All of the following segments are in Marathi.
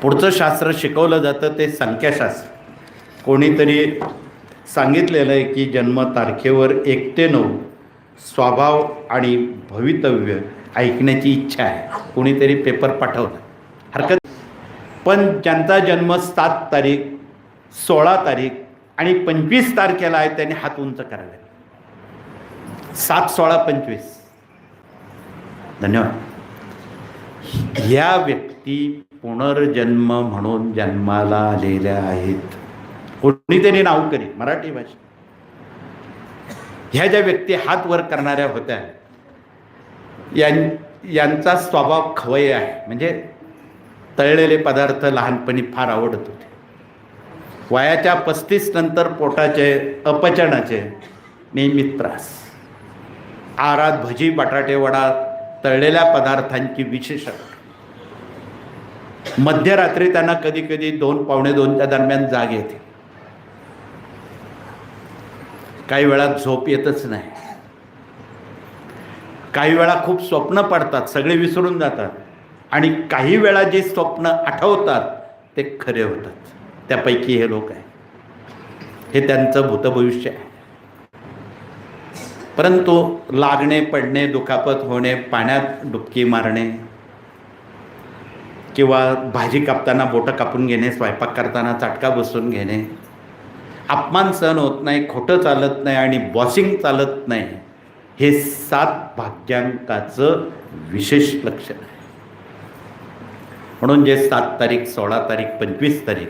पुढचं शास्त्र शिकवलं जातं ते संख्याशास्त्र. कोणीतरी सांगितलेलं आहे की जन्मतारखेवर 1 ते 9 स्वभाव आणि भवितव्य ऐकण्याची इच्छा आहे. कोणीतरी पेपर पाठवला, हरकत. पण ज्यांचा जन्म 7 तारीख, 16 तारीख आणि 25 तारखेला आहे त्यांनी हात उंच करावे. 7, 16, 25. धन्यवाद. ह्या व्यक्ती पुनर्जन्म म्हणून जन्माला आलेल्या आहेत. कोणीतरी नाव करी मराठी भाषा. ह्या ज्या व्यक्ती हात वर करणाऱ्या होत्या यांचा स्वभाव खवय्ये आहे. म्हणजे तळलेले पदार्थ लहानपणी फार आवडत होते. वयाच्या 35 नंतर पोटाचे अपचनाचे नियमित त्रास, आहारात भजी, बटाटे वडा, तळलेल्या पदार्थांची विशेष आवड. मध्यरात्री त्यांना कधी कधी 2, पावणे 2च्या दरम्यान जाग येते. काही वेळा झोप येतच नाही. काही वेळा खूप स्वप्न पडतात, सगळे विसरून जातात. आणि काही वेळा जे स्वप्न आठवतात ते खरे होतात. त्यापैकी हे लोक आहे. हे त्यांचं भूतभविष्य आहे. परंतु लागणे, पडणे, दुखापत होणे, पाण्यात डुबकी मारणे किंवा भाजी कापताना बोटं कापून घेणे, स्वयंपाक करताना चटका बसून घेणे, अपमान सहन होत नाही, खोटं चालत नाही आणि बॉसिंग चालत नाही, हे 7 भाग्यांकाचं विशेष लक्षण आहे. म्हणून जे 7 तारीख, 16 तारीख, 25 तारीख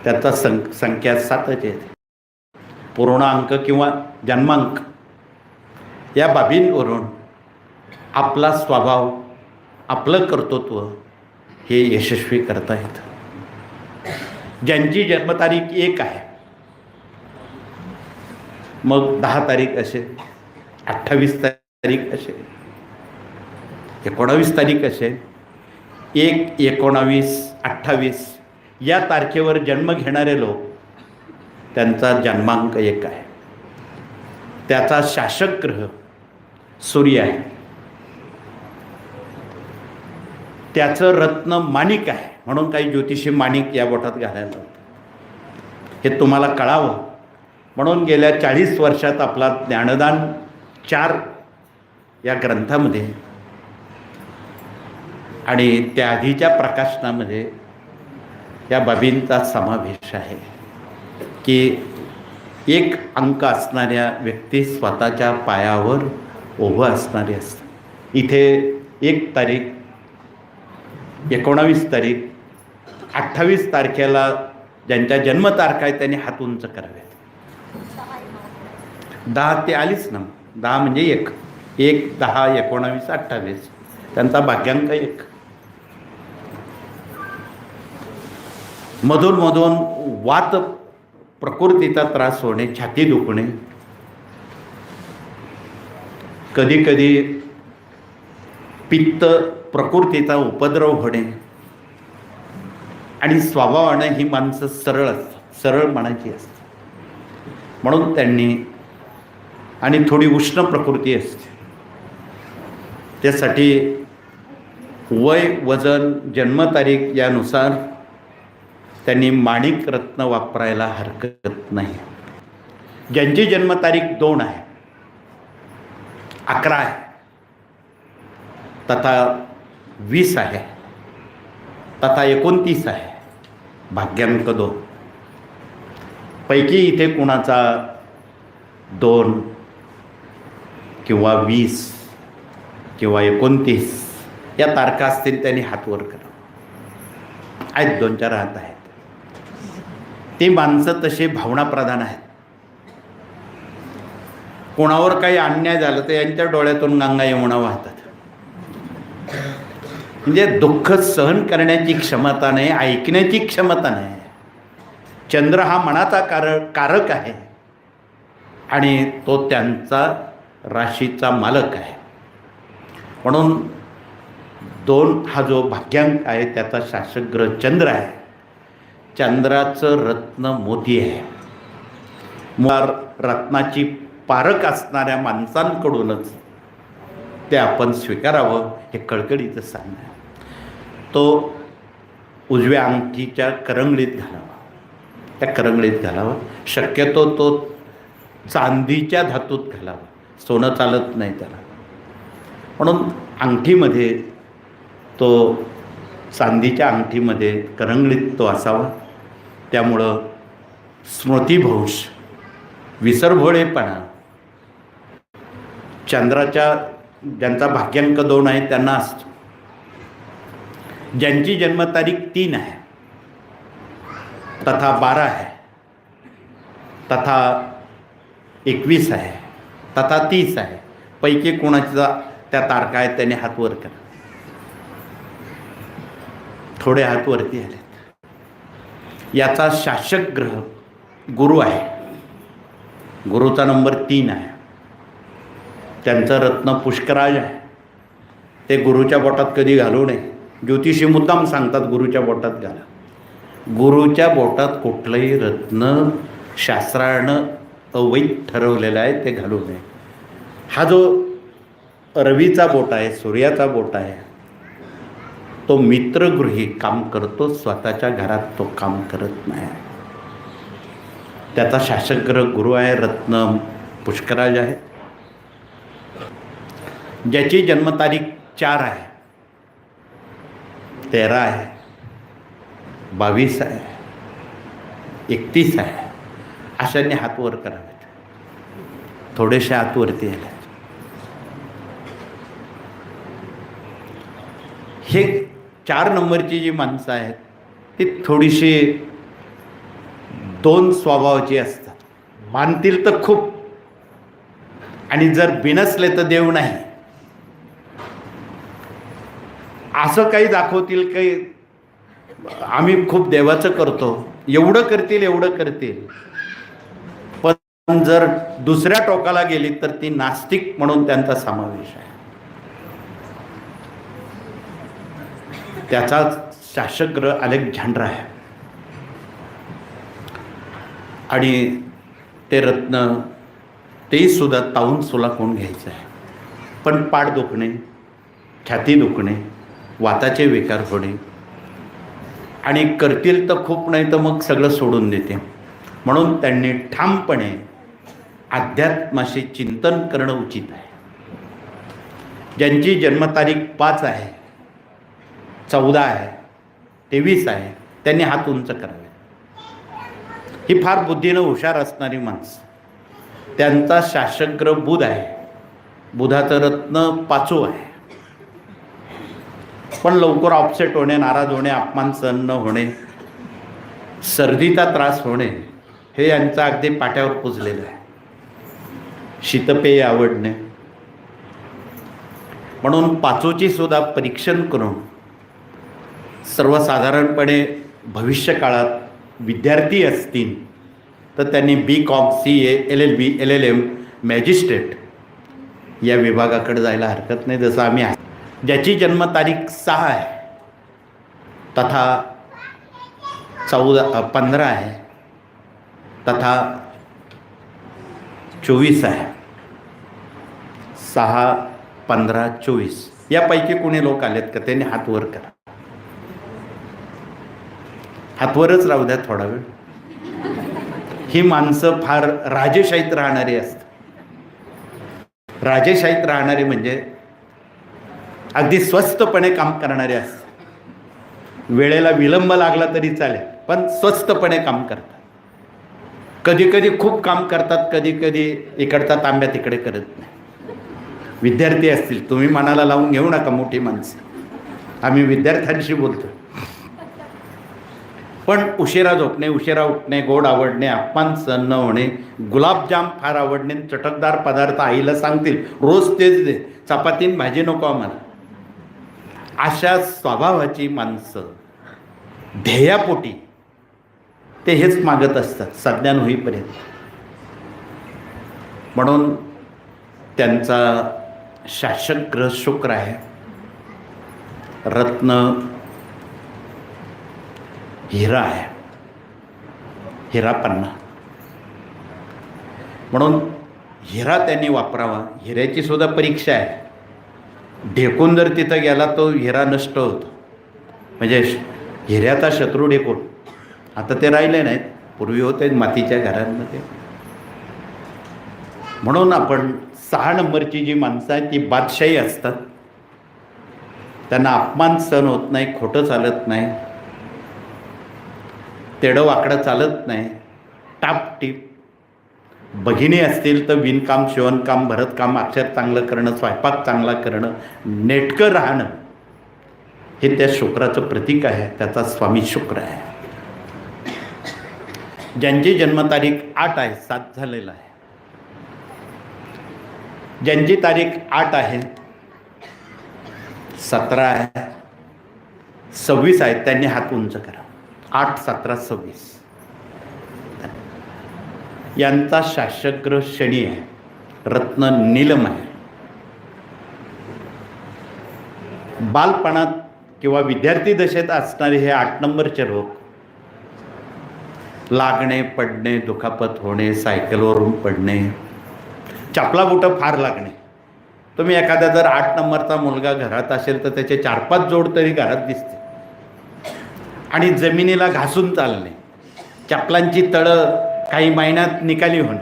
त्याचा संख्या 7च येते. पूर्णांक किंवा जन्मांक या बाबींवरून आपला स्वभाव, आपलं कर्तृत्व हे यशस्वी करता येतं. ज्यांची जन्मतारीख 1 आहे, मग 10 तारीख असेल, 28 तारीख असेल, 19 तारीख असेल, 1, 19, 28 या तारखेवर जन्म घेणारे लोक, त्यांचा जन्मांक 1 आहे. त्याचा शासक ग्रह सूर्य आहे. त्याचं रत्न माणिक आहे. म्हणून काही ज्योतिषी माणिक या बोटात घालायला लावतात. हे तुम्हाला कळावं म्हणून गेल्या 40 वर्षात आपला ज्ञानदान 4 या ग्रंथामध्ये आणि त्याआधीच्या प्रकाशनामध्ये या बाबींचा समावेश आहे की 1 अंक असणाऱ्या व्यक्ती स्वतःच्या पायावर उभं असणारे असतात. इथे 1 तारीख, 19 तारीख, 28 तारखेला ज्यांच्या जन्मतारखा आहे त्यांनी हात उंच करावेत. 10 ते आलीच ना. 10 म्हणजे 1, 10, 19, 28 त्यांचा भाग्यांक 1. मधून मधून वात प्रकृतीचा त्रास होणे, छाती दुखणे, कधी कधी पित्त प्रकृतीचा उपद्रव होणे आणि स्वभावाने ही माणसं सरळ असतात, सरळ मनाची असतात. म्हणून त्यांनी आणि थोडी उष्ण प्रकृती असते. त्यासाठी वय, वजन, जन्मतारीख यानुसार त्यांनी माणिक रत्न वापरायला हरकत नाही. ज्यांची जन्मतारीख 2 आहे, 11 आहे, तथा 20 आहे, तथा 29 आहे, भाग्यांक 2 पैकी इथे कुणाचा 2 किंवा 20 किंवा 29 या तारखा असतील त्यांनी हात वर करा. आहेत 2-4 हात आहेत. ती माणसं तशी भावनाप्रधान आहेत. कोणावर काही अन्याय झालं तर यांच्या डोळ्यातून गंगा यमुना वाहतात. म्हणजे दुःख सहन करण्याची क्षमता नाही, ऐकण्याची क्षमता नाही. चंद्र हा मनाचा कारक आहे आणि तो त्यांचा राशीचा मालक आहे. म्हणून 2 हा जो भाग्यांक आहे त्याचा शासक ग्रह चंद्र आहे. चंद्राचं रत्न मोती आहे. रत्नाची पारख असणाऱ्या माणसांकडूनच ते आपण स्वीकारावं हे कळकळीचं सांगणं. तो उजव्या अंगठीच्या करंगळीत घालावा, त्या करंगळीत घालावा. शक्यतो तो चांदीच्या धातूत घालावा, सोनं चालत नाही त्याला. म्हणून अंगठीमध्ये तो, चांदीच्या अंगठीमध्ये करंगळीत तो असावा. त्यामुळं स्मृतिभ्रंश, विसरभोळेपणा, चंद्राच्या, ज्यांचा भाग्यांक 2 आहे त्यांना असतो. ज्यांची जन्मतारीख 3 आहे, तथा 12 आहे, तथा 21 आहे, तथा 30 आहे, पैकी कोणाचा त्या तारखा आहेत त्याने हात वर करा. थोडे हात वरती आलेत. याचा शासक ग्रह गुरु आहे. गुरुचा नंबर 3 आहे. त्यांचं रत्न पुष्कराज आहे. ते गुरुच्या बोटात कधी घालू नये. ज्योतिषी मुद्दाम सांगतात गुरुच्या बोटात घाला. गुरुच्या बोटात कुठलंही रत्न शास्त्रानं अवैध ठरवलेलं आहे, ते घालू नये. हा जो रवीचा बोट आहे, सूर्याचा बोट आहे, तो मित्रगृही काम करतो, स्वतःच्या घरात तो काम करत नाही. त्याचा शासक ग्रह गुरु आहे. रत्न पुष्कराज आहे. ज्याची जन्मतारीख 4 आहे, 13 आहे, 22 आहे, 31 आहे, अशांनी हात वर करावेत. थोडेसे हात वरती आले. हे 4 नंबरची जी माणसं आहेत ती थोडीशी 2 स्वभावाची असतात. मानतील तर खूप, आणि जर बिनसले तर देव नाही, असं काही दाखवतील काही आम्ही खूप देवाचं करतो, एवढं करतील एवढं करतील. पण जर दुसऱ्या टोकाला गेली तर ती नास्तिक म्हणून त्यांचा समावेश आहे. त्याचा शासक ग्रह अलेक्झांडर आहे. आणि ते रत्न ते सुद्धा तावून सुलाखून घ्यायचं आहे. पण पाठ दुखणे, छाती दुखणे, वाताचे विकार होणे, आणि करतील तर खूप, नाही तर मग सगळं सोडून देते. म्हणून त्यांनी ठामपणे अध्यात्माशी चिंतन करणं उचित आहे. ज्यांची जन्मतारीख 5 आहे, 14 आहे, 23 आहे, त्यांनी हात उंच करावे. ही फार बुद्धीनं हुशार असणारी माणसं. त्यांचा शासक ग्रह बुध आहे. बुधाचं रत्न 5 आहे. पण लवकर ऑपसेट होणे, नाराज होणे, अपमान सहन न होणे, सर्दीचा त्रास होणे, हे यांचं अगदी पाट्यावर पुजलेलं आहे. शीतपेय आवडणे. म्हणून 5ची सुद्धा परीक्षण करून सर्वसाधारणपणे भविष्य काळात विद्यार्थी असतील तर त्यांनी BCom, CA, LLB, LLM, magistrate या विभागाकडे जायला हरकत नाही, जसं आम्ही आहे. ज्याची जन्मतारीख 6 आहे, तथा 15 आहे, तथा 24 आहे. 6, 15, 24 यापैकी कोणी लोक आलेत का? त्यांनी हात वर करा. हातवरच राहू द्या थोडा वेळ. ही माणसं फार राजेशाहीत राहणारी असतात. राजेशाहीत राहणारे म्हणजे अगदी स्वस्तपणे काम करणारे असतात. वेळेला विलंब लागला तरी चालेल, पण स्वस्तपणे काम करतात. कधी कधी खूप काम करतात, कधी कधी इकडचा तांब्या तिकडे करत नाही. विद्यार्थी असतील, तुम्ही मनाला लावून घेऊ नका, मोठी माणसं, आम्ही विद्यार्थ्यांशी बोलतो. पण उशिरा झोपणे, उशिरा उठणे, गोड आवडणे, अपमान सहन न होणे, गुलाबजाम फार आवडणे, चटकदार पदार्थ आईला सांगतील रोज तेच दे, चपातीन भाजी नको आम्हाला, अशा स्वभावाची माणसं ध्येयापोटी ते हेच मागत असतात संज्ञान होईपर्यंत. म्हणून त्यांचा शासक ग्रह शुक्र आहे. रत्न हिरा आहे, हिरा पन्ना. म्हणून हिरा त्यांनी वापरावा. हिऱ्याची सुद्धा परीक्षा आहे. ढेकून जर तिथं गेला तो हिरा नष्ट होतो. म्हणजे हिऱ्याचा शत्रुडे कोण? आता ते राहिले नाहीत, पूर्वी होते मातीच्या घरांमध्ये. म्हणून आपण 6 नंबरची जी माणसं आहेत ती बादशाही असतात. त्यांना अपमान सहन होत नाही, खोटं चालत नाही, तेडं वाकडं चालत नाही, टापटीप. भगिनी असतील तर विणकाम, शिवणकाम, भरतकाम, अक्षर चांगलं करणं, स्वयंपाक चांगला करणं, नेटकं राहणं हे त्या शुक्राचं प्रतीक आहे. त्याचा स्वामी शुक्र आहे. ज्यांची जन्मतारीख 8 आहे, 7 झालेला आहे. ज्यांची तारीख 8 आहे, 17 आहे, 26 आहे, त्यांनी हात उंच करा. 8, 17, 26 यांचा शासकग्रह शनी आहे. रत्न नीलम आहे. बालपणात किंवा विद्यार्थी दशेत असणारे हे 8 नंबरचे लोक लागणे, पडणे, दुखापत होणे, सायकलवरून पडणे, चपला बुटं फार लागणे. तुम्ही एखादा जर 8 नंबरचा मुलगा घरात असेल तर त्याचे 4-5 जोड तरी घरात दिसते. आणि जमिनीला घासून चालणे, चपलांची तळं काही महिन्यात निकाली होणे,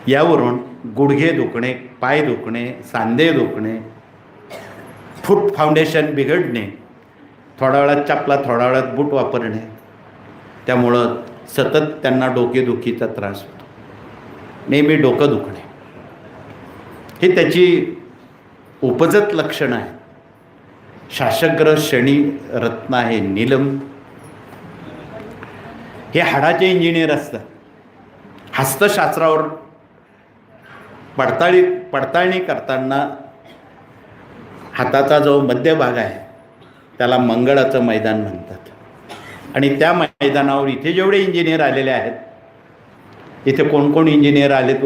यावरून गुडघे दुखणे, पाय दुखणे, सांधे दुखणे, फूट फाउंडेशन बिघडणे, थोड्या वेळात चपला, थोड्या वेळात बूट वापरणे, त्यामुळं सतत त्यांना डोकेदुखीचा त्रास होतो. नेहमी डोकं दुखणे ही त्याची उपजत लक्षणं आहेत. शासकग्रह शनी रत्न आहे नीलम. हे हाडाचे इंजिनियर असतात. हस्तशास्त्रावर पडताळणी करताना हाताचा जो मध्यभाग आहे त्याला मंगळाचं मैदान म्हणतात. आणि त्या मैदानावर इथे जेवढे इंजिनियर आलेले आहेत, इथे कोण कोण इंजिनियर आलेत?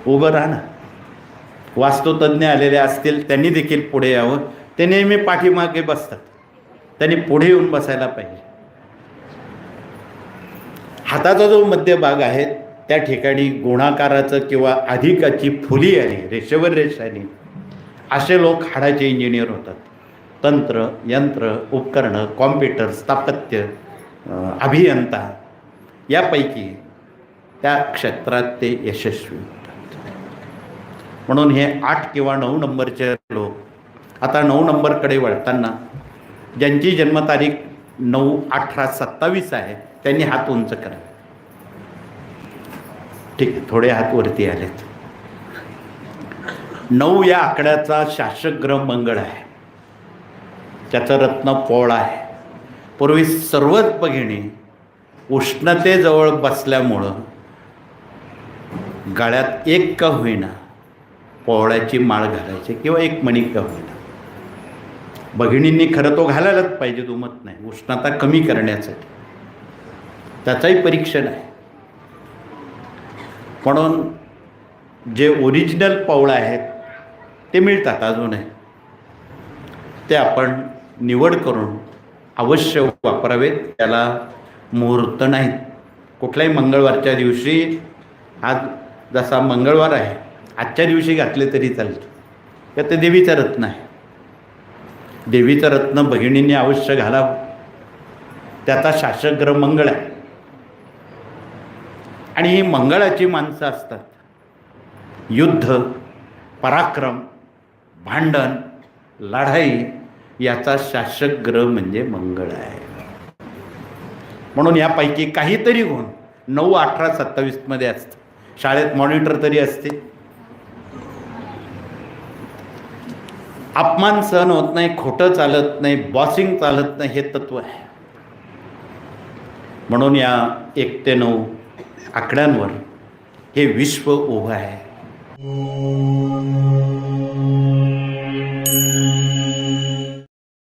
उभं राहा ना. वास्तुतज्ञ आलेले असतील त्यांनी देखील पुढे यावं. ते नेहमी पाठीमागे बसतात, त्यांनी पुढे येऊन बसायला पाहिजे. हाताचा जो मध्यभाग आहे त्या ठिकाणी गुणाकाराचं किंवा अधिकाची फुली आली, रेषेवर रेष आली, असे लोक हाडाचे इंजिनियर होतात. तंत्र, यंत्र, उपकरणं, कॉम्प्युटर, स्थापत्य, अभियंता यापैकी त्या क्षेत्रात ते यशस्वी होतात. म्हणून हे 8 किंवा 9 नंबरचे लोक. आता 9 नंबरकडे वळताना ज्यांची जन्मतारीख 9, 18, 27 आहे त्यांनी हात उंच करा. ठीक आहे, थोडे हात वरती आलेत. 9 या आकड्याचा शासक ग्रह मंगळ आहे. त्याचं रत्न पोळ आहे. पूर्वी सर्वच भगिनी उष्णतेजवळ बसल्यामुळं गळ्यात एक का होईना पोवळ्याची माळ घालायची किंवा एक मणी का होईना. भगिनींनी खरं तो घालायलाच पाहिजे, दुमत नाही, उष्णता कमी करण्यासाठी. त्याचाही परीक्षण आहे. म्हणून जे ओरिजिनल पोवळं आहेत ते मिळतात अजूनही. ते आपण निवड करून अवश्य वापरावेत. त्याला मुहूर्त नाहीत. कुठल्याही मंगळवारच्या दिवशी, आज जसा मंगळवार आहे, आजच्या दिवशी घातले तरी चालते. तर ते देवीचं रत्न आहे. देवीचं रत्न भगिनींनी अवश्य घालावं. त्याचा शासक ग्रह मंगळ आहे. आणि ही मंगळाची माणसं असतात. युद्ध, पराक्रम, भांडण, लढाई याचा शासक ग्रह म्हणजे मंगळ आहे. म्हणून यापैकी काहीतरी गुण 9, 18, 27 मध्ये असतं. शाळेत मॉनिटर तरी असते. अपमान सहन होत नाही, खोटं चालत नाही, बॉसिंग चालत नाही, हे तत्व आहे. म्हणून या 1 ते 9 आकड्यांवर हे विश्व उभं आहे.